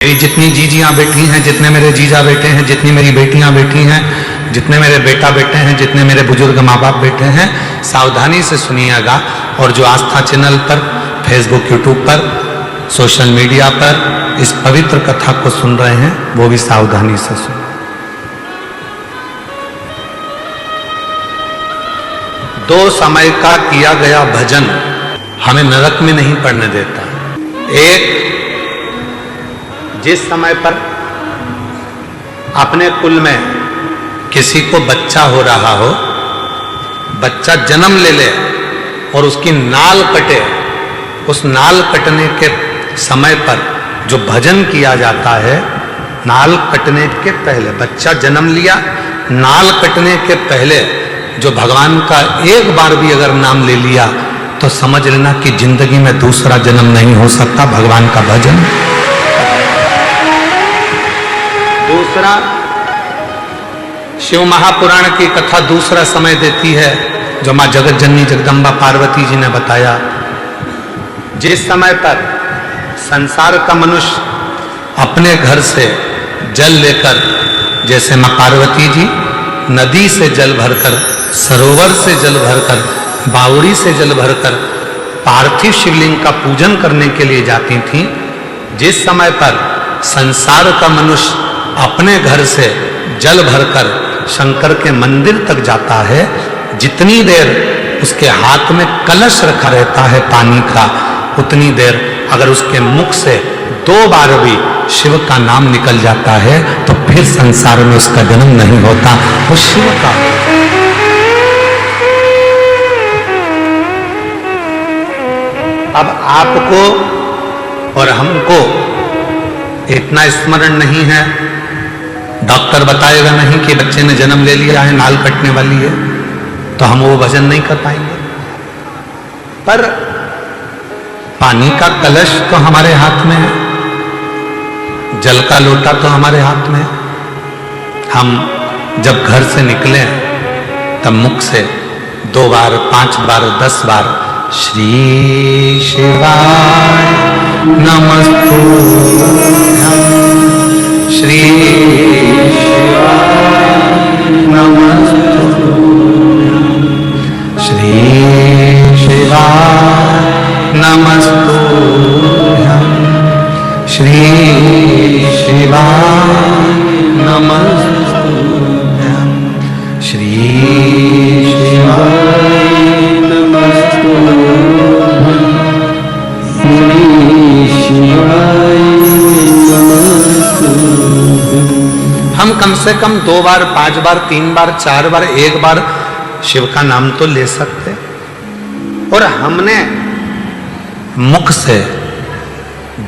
मेरी जितनी जीजियाँ बैठी हैं, जितने मेरे जीजा बैठे हैं, जितनी मेरी बेटियां बैठी हैं, जितने मेरे बेटा बैठे हैं, जितने मेरे बुजुर्ग माँ बाप बैठे हैं, सावधानी से सुनिएगा। और जो आस्था चैनल पर, फेसबुक, यूट्यूब पर, सोशल मीडिया पर इस पवित्र कथा को सुन रहे हैं, वो भी सावधानी से सुन। दो समय का किया गया भजन हमें नरक में नहीं पड़ने देता। एक, जिस समय पर अपने कुल में किसी को बच्चा हो रहा हो, बच्चा जन्म ले ले और उसकी नाल कटे, उस नाल कटने के समय पर जो भजन किया जाता है, नाल कटने के पहले, बच्चा जन्म लिया, नाल कटने के पहले जो भगवान का एक बार भी अगर नाम ले लिया तो समझ लेना कि जिंदगी में दूसरा जन्म नहीं हो सकता। भगवान का भजन। दूसरा, शिव महापुराण की कथा दूसरा समय देती है जो मां जगत जननी जगदम्बा पार्वती जी ने बताया। जिस समय पर संसार का मनुष्य अपने घर से जल लेकर, जैसे मां पार्वती जी नदी से जल भरकर, सरोवर से जल भरकर, बावड़ी से जल भरकर पार्थिव शिवलिंग का पूजन करने के लिए जाती थीं, जिस समय पर संसार का मनुष्य अपने घर से जल भरकर शंकर के मंदिर तक जाता है, जितनी देर उसके हाथ में कलश रखा रहता है पानी का, उतनी देर अगर उसके मुख से 2 बार भी शिव का नाम निकल जाता है तो फिर संसार में उसका जन्म नहीं होता। वो शिव का। अब आपको और हमको इतना स्मरण नहीं है, डॉक्टर बताएगा नहीं कि बच्चे ने जन्म ले लिया है, नाल कटने वाली है, तो हम वो भजन नहीं कर पाएंगे। पर पानी का कलश तो हमारे हाथ में है, जल का लोटा तो हमारे हाथ में है। हम जब घर से निकले तब मुख से 2 बार, 5 बार, 10 बार श्री शिवाय नमस्तुभ्यं, श्री शिवाय नमस्तुभ्यं, श्री शिवाय नमस्तुभ्यं, श्री शिवाय नमस्तुभ्यं, श्री शिवाय हम कम से कम 2 बार, 5 बार, 3 बार, 4 बार, 1 बार शिव का नाम तो ले सकते। और हमने मुख से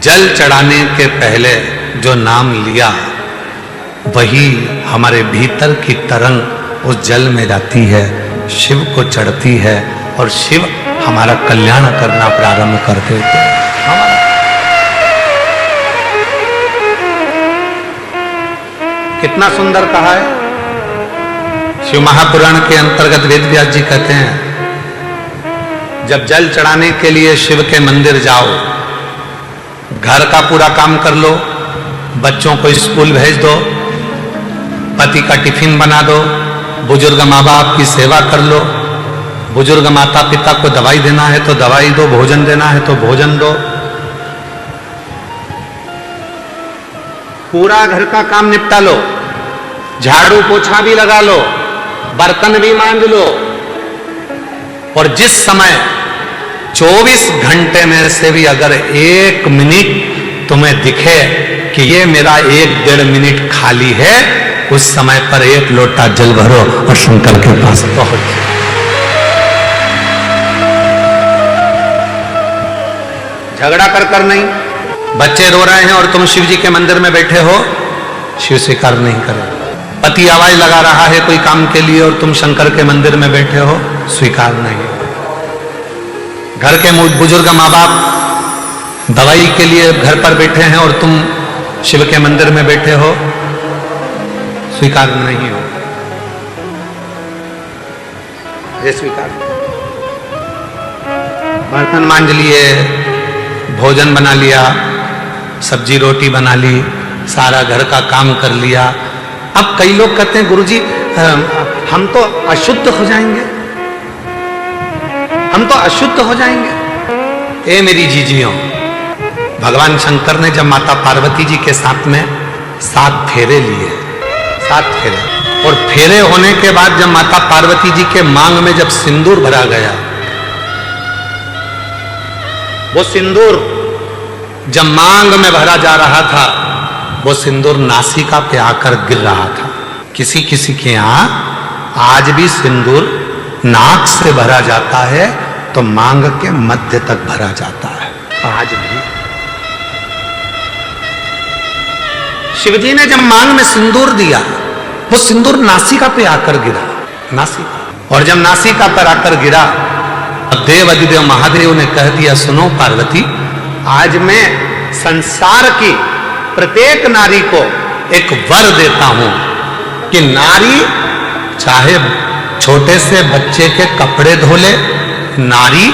जल चढ़ाने के पहले जो नाम लिया, वही हमारे भीतर की तरंग उस जल में जाती है, शिव को चढ़ती है और शिव हमारा कल्याण करना प्रारंभ कर देते हैं। कितना सुंदर कहा है। शिव महापुराण के अंतर्गत वेद व्यास जी कहते हैं, जब जल चढ़ाने के लिए शिव के मंदिर जाओ, घर का पूरा काम कर लो, बच्चों को स्कूल भेज दो, पति का टिफिन बना दो, बुजुर्ग माँ बाप की सेवा कर लो, बुजुर्ग माता पिता को दवाई देना है तो दवाई दो, भोजन देना है तो भोजन दो, पूरा घर का काम निपटा लो, झाड़ू पोछा भी लगा लो, बर्तन भी मांज लो। और जिस समय 24 घंटे में से भी अगर 1 मिनट तुम्हें दिखे कि ये मेरा 1-1.5 मिनट खाली है, उस समय पर 1 लोटा जल भरो और शंकर के पास पहुंच। झगड़ा कर नहीं, बच्चे रो रहे हैं और तुम शिव जी के मंदिर में बैठे हो, शिव स्वीकार नहीं करे। पति आवाज लगा रहा है कोई काम के लिए और तुम शंकर के मंदिर में बैठे हो, स्वीकार नहीं। घर के बुजुर्ग माँ बाप दवाई के लिए घर पर बैठे हैं और तुम शिव के मंदिर में बैठे हो, स्वीकार नहीं हो। ये स्वीकार, बर्तन मांज लिए, भोजन बना लिया, सब्जी रोटी बना ली, सारा घर का काम कर लिया। अब कई लोग कहते हैं गुरुजी हम तो अशुद्ध हो जाएंगे, हम तो अशुद्ध हो जाएंगे। ए मेरी जीजियों, भगवान शंकर ने जब माता पार्वती जी के साथ में 7 फेरे लिए, 7 फेरे, और फेरे होने के बाद जब माता पार्वती जी के मांग में जब सिंदूर भरा गया, वो सिंदूर जब मांग में भरा जा रहा था, वो सिंदूर नासिका पे आकर गिर रहा था। किसी किसी के यहां आज भी सिंदूर नाक से भरा जाता है तो मांग के मध्य तक भरा जाता है, आज भी। शिवजी ने जब मांग में सिंदूर दिया, वो सिंदूर नासिका पे आकर गिरा, नासिका। और जब नासिका पर आकर गिरा, देव अधिदेव महादेव ने कह दिया, सुनो पार्वती, आज मैं संसार की प्रत्येक नारी को एक वर देता हूं कि नारी चाहे छोटे से बच्चे के कपड़े धो ले, नारी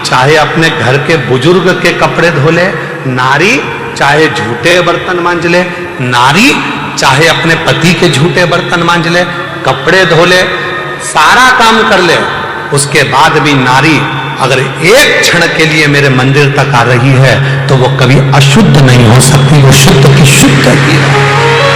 चाहे अपने घर के बुजुर्ग के कपड़े धो ले, नारी चाहे झूठे बर्तन मांज ले, नारी चाहे अपने पति के झूठे बर्तन मांज ले, कपड़े धो ले, सारा काम कर ले, उसके बाद भी नारी अगर एक क्षण के लिए मेरे मंदिर तक आ रही है तो वो कभी अशुद्ध नहीं हो सकती, वो शुद्ध की शुद्ध ही है।